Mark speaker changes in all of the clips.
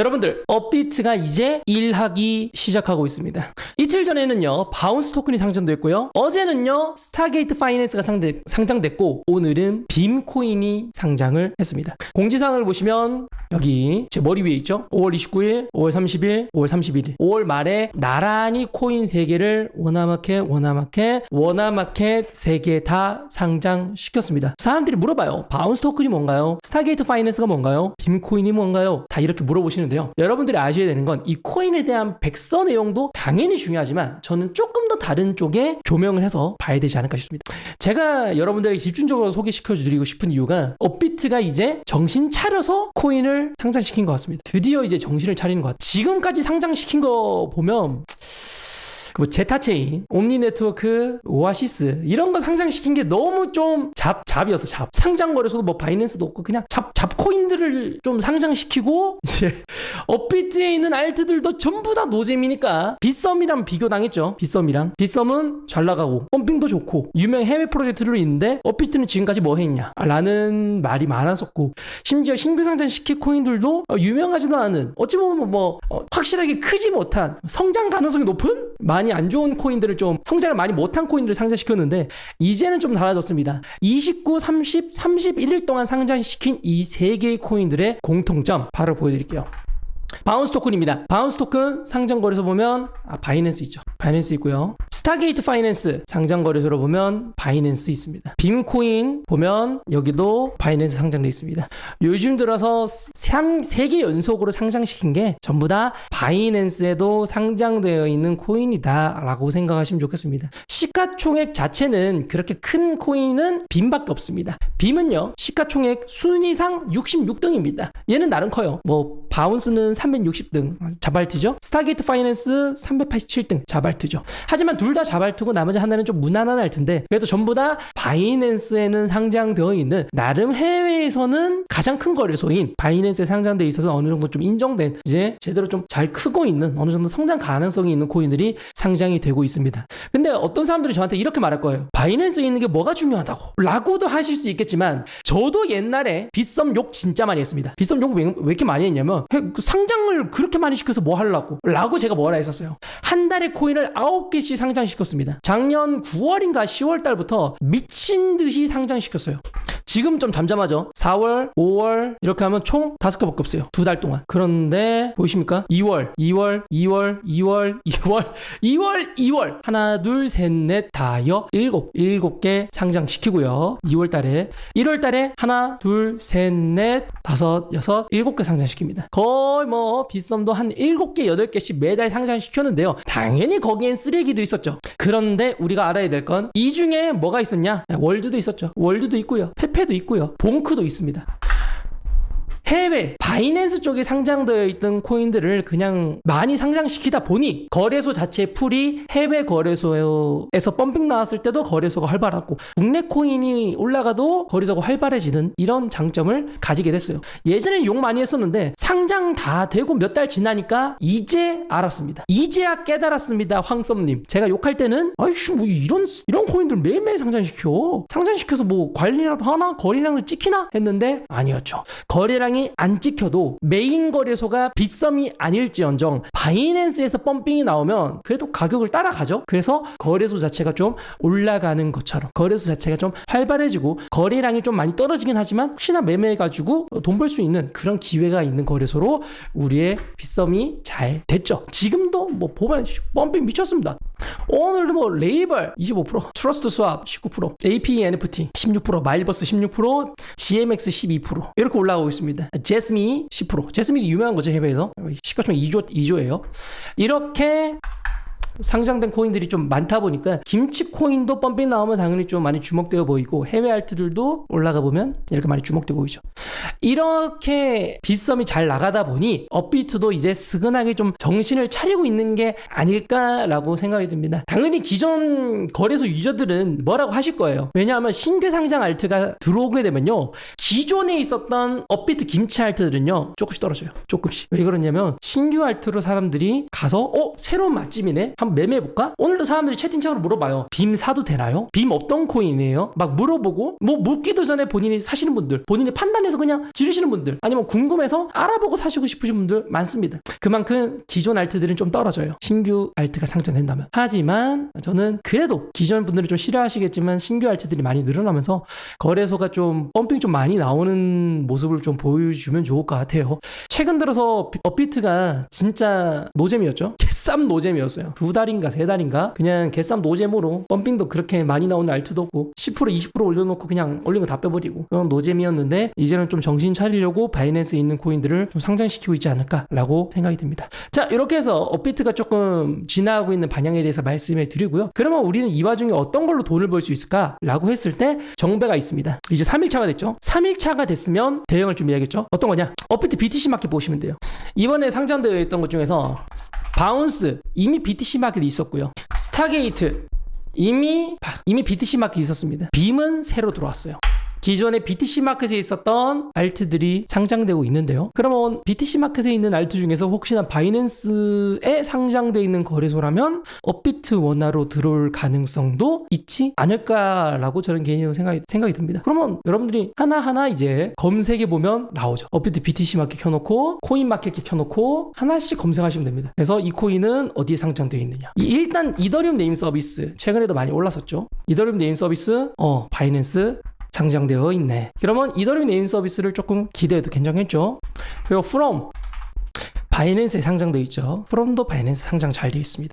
Speaker 1: 여러분들, 업비트가 이제 일하기 시작하고 있습니다. 이틀 전에는요, 바운스 토큰이 상장됐고요. 어제는요, 스타게이트 파이낸스가 상장됐고, 오늘은 빔코인이 상장을 했습니다. 공지사항을 보시면 여기 제 머리 위에 있죠? 5월 29일, 5월 30일, 5월 31일 5월 말에 나란히 코인 3개를 워나마켓 3개 다 상장시켰습니다. 사람들이 물어봐요. 바운스 토큰이 뭔가요? 스타게이트 파이낸스가 뭔가요? 빔코인이 뭔가요? 다 이렇게 물어보시는데요. 여러분들이 아셔야 되는 건 이 코인에 대한 백서 내용도 당연히 중요하지만 저는 조금 더 다른 쪽에 조명을 해서 봐야 되지 않을까 싶습니다. 제가 여러분들에게 집중적으로 소개시켜드리고 싶은 이유가 업비트가 이제 정신 차려서 코인을 상장시킨 것 같습니다. 드디어 이제 정신을 차리는 것 같아요. 지금까지 상장시킨 거 보면 뭐 제타체인, 옴니네트워크, 오아시스 이런 거 상장시킨 게 너무 좀 잡이었어. 상장거래소도 뭐 바이낸스도 없고 그냥 잡코인들을 좀 상장시키고 이제 업비트에 있는 알트들도 전부 다 노잼이니까 빗썸이랑 비교당했죠. 빗썸은 잘 나가고 펌핑도 좋고 유명 해외 프로젝트로 있는데 업비트는 지금까지 뭐 했냐 라는 말이 많았었고 심지어 신규 상장시킨 코인들도 유명하지도 않은 어찌 보면 확실하게 크지 못한 성장 가능성이 높은 많이 안 좋은 코인들을 좀 성장을 많이 못한 코인들을 상장시켰는데 이제는 좀 달라졌습니다. 29, 30, 31일 동안 상장시킨 이 3개의 코인들의 공통점 바로 보여드릴게요. 바운스 토큰입니다. 바운스 토큰 상장거래소 보면 바이낸스 있죠. 바이낸스 있고요. 스타게이트 파이낸스 상장거래소로 보면 바이낸스 있습니다. 빔코인 보면 여기도 바이낸스 상장되어 있습니다. 요즘 들어서 3개 연속으로 상장시킨 게 전부 다 바이낸스에도 상장되어 있는 코인이다 라고 생각하시면 좋겠습니다. 시가총액 자체는 그렇게 큰 코인은 빔밖에 없습니다. 빔은요 시가총액 순위상 66등입니다. 얘는 나름 커요. 뭐 바운스는 360등 자발트죠. 스타게이트 파이낸스 387등 자발트죠. 하지만 둘 다 자발트고 나머지 하나는 좀 무난한 알트인데 그래도 전부 다 바이낸스에는 상장되어 있는 나름 해외에서는 가장 큰 거래소인 바이낸스에 상장되어 있어서 어느 정도 좀 인정된 이제 제대로 좀 잘 크고 있는 어느 정도 성장 가능성이 있는 코인들이 상장이 되고 있습니다. 근데 어떤 사람들이 저한테 이렇게 말할 거예요. 바이낸스에 있는 게 뭐가 중요하다고 라고도 하실 수 있겠지만 저도 옛날에 빗썸 욕 진짜 많이 했습니다. 빗썸 욕 왜 이렇게 많이 했냐면 상장을 그렇게 많이 시켜서 뭐 하려고 라고 제가 뭐라 했었어요. 한 달에 코인을 9개씩 상장시켰습니다. 작년 9월인가 10월 달부터 미친 듯이 상장시켰어요. 지금 좀 잠잠하죠. 4월, 5월 이렇게 하면 총 5개밖에 없어요. 2달 동안. 그런데 보이십니까? 2월 하나 둘 셋 넷 다여 7개 상장시키고요. 2월 달에 1월 달에 하나 둘 셋 넷 다섯 여섯 7개 상장시킵니다. 거의 뭐 빗썸도 한 7개 8개씩 매달 상장시켰는데요. 당연히 거기엔 쓰레기도 있었죠. 그런데 우리가 알아야 될 건 이 중에 뭐가 있었냐? 월드도 있었죠. 월드도 있고요. 페페도 있고요. 봉크도 있습니다. 해외 바이낸스 쪽에 상장되어 있던 코인들을 그냥 많이 상장시키다 보니 거래소 자체의 풀이 해외 거래소에서 펌핑 나왔을 때도 거래소가 활발하고 국내 코인이 올라가도 거래소가 활발해지는 이런 장점을 가지게 됐어요. 예전에 욕 많이 했었는데 상장 다 되고 몇 달 지나니까 이제 알았습니다. 이제야 깨달았습니다. 황썸님. 제가 욕할 때는 아이씨 뭐 이런 코인들 매일매일 상장시켜서 뭐 관리라도 하나? 거래량을 찍히나? 했는데 아니었죠. 거래량이 안 찍혀도 메인 거래소가 빗썸이 아닐지언정 바이낸스에서 펌핑이 나오면 그래도 가격을 따라가죠. 그래서 거래소 자체가 좀 올라가는 것처럼 거래소 자체가 좀 활발해지고 거래량이 좀 많이 떨어지긴 하지만 혹시나 매매해가지고 돈 벌 수 있는 그런 기회가 있는 거래소로 우리의 빗썸이 잘 됐죠. 지금도 뭐 보면 펌핑 미쳤습니다. 오늘도 뭐 레이벌 25%, 트러스트 스왑 19%, APE NFT 16%, 마일버스 16%, GMX 12% 이렇게 올라가고 있습니다. 제스미 10%. 제스미 유명한 거죠, 해외에서. 시가총액 2조예요. 이렇게 상장된 코인들이 좀 많다 보니까 김치 코인도 펌핑 나오면 당연히 좀 많이 주목되어 보이고 해외 알트들도 올라가 보면 이렇게 많이 주목되어 보이죠. 이렇게 빗썸이 잘 나가다 보니 업비트도 이제 스근하게 좀 정신을 차리고 있는 게 아닐까라고 생각이 듭니다. 당연히 기존 거래소 유저들은 뭐라고 하실 거예요. 왜냐하면 신규 상장 알트가 들어오게 되면요. 기존에 있었던 업비트 김치 알트들은요. 조금씩 떨어져요. 조금씩. 왜 그러냐면 신규 알트로 사람들이 가서 새로운 맛집이네. 한번 한번 매매해볼까? 오늘도 사람들이 채팅창으로 물어봐요. 빔 사도 되나요? 빔 어떤 코인이에요? 막 물어보고 뭐 묻기도 전에 본인이 사시는 분들, 본인이 판단해서 그냥 지르시는 분들, 아니면 궁금해서 알아보고 사시고 싶으신 분들 많습니다. 그만큼 기존 알트들은 좀 떨어져요. 신규 알트가 상장된다면. 하지만 저는 그래도 기존 분들은 좀 싫어하시겠지만 신규 알트들이 많이 늘어나면서 거래소가 좀 펌핑 좀 많이 나오는 모습을 좀 보여주면 좋을 것 같아요. 최근 들어서 업비트가 진짜 노잼이었죠. 개쌈 노잼이었어요. 2달인가 3달인가 그냥 개쌈 노잼으로 펌핑도 그렇게 많이 나오는 알트도 없고 10% 20% 올려놓고 그냥 올린 거 다 빼버리고 그런 노잼이었는데 이제는 좀 정신 차리려고 바이낸스에 있는 코인들을 좀 상장시키고 있지 않을까라고 생각이 듭니다. 자, 이렇게 해서 업비트가 조금 진화하고 있는 방향에 대해서 말씀해 드리고요. 그러면 우리는 이 와중에 어떤 걸로 돈을 벌 수 있을까라고 했을 때 정배가 있습니다. 이제 3일차가 됐죠. 3일차가 됐으면 대응을 준비해야겠죠. 어떤 거냐? 업비트 BTC 마켓 보시면 돼요. 이번에 상장되어 있던 것 중에서 바운스 이미 BTC 마켓이 있었고요. 스타게이트 이미 BTC 마켓이 있었습니다. 빔은 새로 들어왔어요. 기존에 BTC 마켓에 있었던 알트들이 상장되고 있는데요. 그러면 BTC 마켓에 있는 알트 중에서 혹시나 바이낸스에 상장되어 있는 거래소라면 업비트 원화로 들어올 가능성도 있지 않을까라고 저는 개인적으로 생각이 듭니다. 그러면 여러분들이 하나하나 이제 검색해 보면 나오죠. 업비트 BTC 마켓 켜놓고 코인 마켓 켜놓고 하나씩 검색하시면 됩니다. 그래서 이 코인은 어디에 상장되어 있느냐. 일단 이더리움 네임 서비스 최근에도 많이 올랐었죠. 이더리움 네임 서비스 바이낸스 상장되어 있네. 그러면 이더리움 네임 서비스를 조금 기대해도 괜찮겠죠. 그리고 from 바이낸스에 상장되어 있죠. from도 바이낸스 상장 잘 되어 있습니다.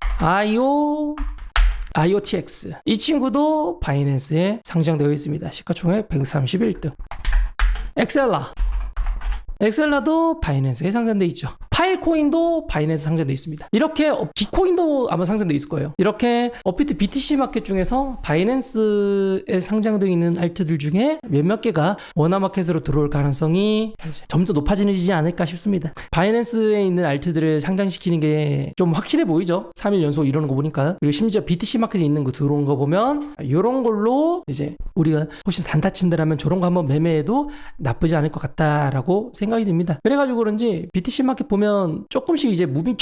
Speaker 1: IOTX 이 친구도 바이낸스에 상장되어 있습니다. 시가총액 131등. 엑셀라도 바이낸스에 상장되어 있죠. 파일코인도 바이낸스 상장되어 있습니다. 이렇게 비코인도 아마 상장되어 있을 거예요. 이렇게 업비트 BTC 마켓 중에서 바이낸스에 상장되어 있는 알트들 중에 몇몇 개가 원화 마켓으로 들어올 가능성이 점점 높아지지 않을까 싶습니다. 바이낸스에 있는 알트들을 상장시키는 게 좀 확실해 보이죠. 3일 연속 이러는 거 보니까. 그리고 심지어 BTC 마켓에 있는 거 들어온 거 보면 이런 걸로 이제 우리가 혹시 단타 친다라면 저런 거 한번 매매해도 나쁘지 않을 것 같다라고 생각이 듭니다. 그래가지고 그런지 BTC 마켓 보면 조금씩 이제 무빙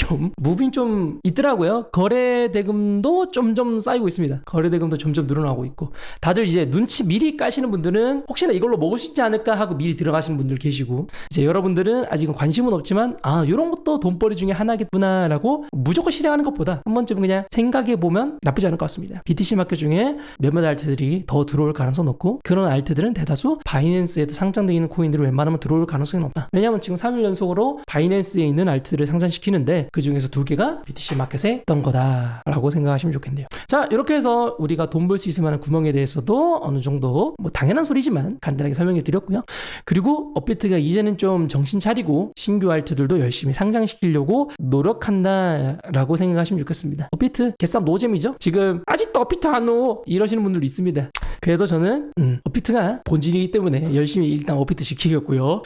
Speaker 1: 좀 있더라고요. 거래 대금도 점점 쌓이고 있습니다. 거래 대금도 점점 늘어나고 있고 다들 이제 눈치 미리 까시는 분들은 혹시나 이걸로 먹을 수 있지 않을까 하고 미리 들어가시는 분들 계시고 이제 여러분들은 아직은 관심은 없지만 이런 것도 돈벌이 중에 하나겠구나라고 무조건 실행하는 것보다 한 번쯤은 그냥 생각해 보면 나쁘지 않을 것 같습니다. BTC 마켓 중에 몇몇 알트들이 더 들어올 가능성 높고 그런 알트들은 대다수 바이낸스에도 상장되어 있는 코인들이 웬만하면 들어올 가능성이 높다. 왜냐하면 지금 3일 연속으로 바이낸스에 있는 알트를 상장시키는데 그 중에서 2개가 BTC 마켓에 있던 거다라고 생각하시면 좋겠네요. 자, 이렇게 해서 우리가 돈 벌 수 있을 만한 구멍에 대해서도 어느 정도 뭐 당연한 소리지만 간단하게 설명해 드렸고요. 그리고 업비트가 이제는 좀 정신 차리고 신규 알트들도 열심히 상장시키려고 노력한다라고 생각하시면 좋겠습니다. 업비트 개쌈 노잼이죠. 지금 아직도 업비트 안 오 이러시는 분들도 있습니다. 그래도 저는 업비트가 본진이기 때문에 열심히 일단 업비트 시키겠고요.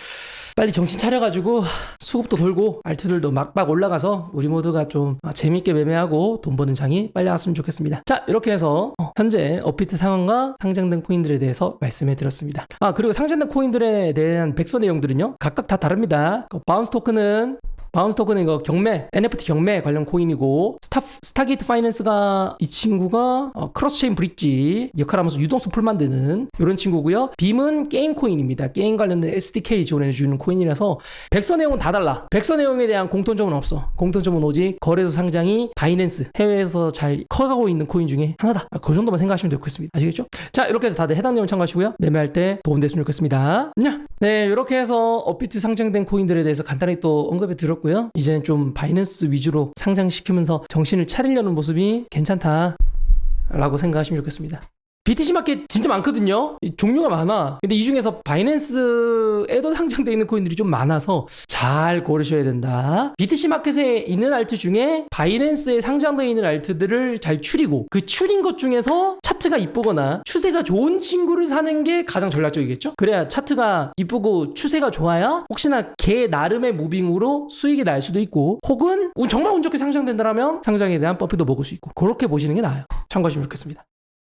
Speaker 1: 빨리 정신 차려가지고 수급도 돌고 알트들도 막박 올라가서 우리 모두가 좀 재밌게 매매하고 돈 버는 장이 빨리 왔으면 좋겠습니다. 자, 이렇게 해서 현재 업비트 상황과 상장된 코인들에 대해서 말씀해 드렸습니다. 그리고 상장된 코인들에 대한 백서 내용들은요 각각 다 다릅니다. 바운스 토큰은 이거 경매, NFT 경매 관련 코인이고 스타게이트 파이낸스가 이 친구가 크로스체인 브릿지 역할하면서 유동성 풀 만드는 이런 친구고요. 빔은 게임 코인입니다. 게임 관련된 SDK 지원해주는 코인이라서 백서 내용은 다 달라. 백서 내용에 대한 공통점은 없어. 공통점은 오직 거래소 상장이 바이낸스 해외에서 잘 커가고 있는 코인 중에 하나다. 그 정도만 생각하시면 되겠습니다. 아시겠죠? 자, 이렇게 해서 다들 해당 내용 참고하시고요. 매매할 때 도움됐으면 좋겠습니다. 네, 이렇게 해서 업비트 상장된 코인들에 대해서 간단히 또 언급해 드렸고요. 이제는 좀 바이낸스 위주로 상장시키면서 정신을 차리려는 모습이 괜찮다 라고 생각하시면 좋겠습니다. BTC 마켓 진짜 많거든요. 종류가 많아. 근데 이 중에서 바이낸스에도 상장되어 있는 코인들이 좀 많아서 잘 고르셔야 된다. BTC 마켓에 있는 알트 중에 바이낸스에 상장되어 있는 알트들을 잘 추리고 그 추린 것 중에서 차트가 이쁘거나 추세가 좋은 친구를 사는 게 가장 전략적이겠죠. 그래야 차트가 이쁘고 추세가 좋아야 혹시나 걔 나름의 무빙으로 수익이 날 수도 있고 혹은 정말 운 좋게 상장된다면 상장에 대한 버프도 먹을 수 있고 그렇게 보시는 게 나아요. 참고하시면 좋겠습니다.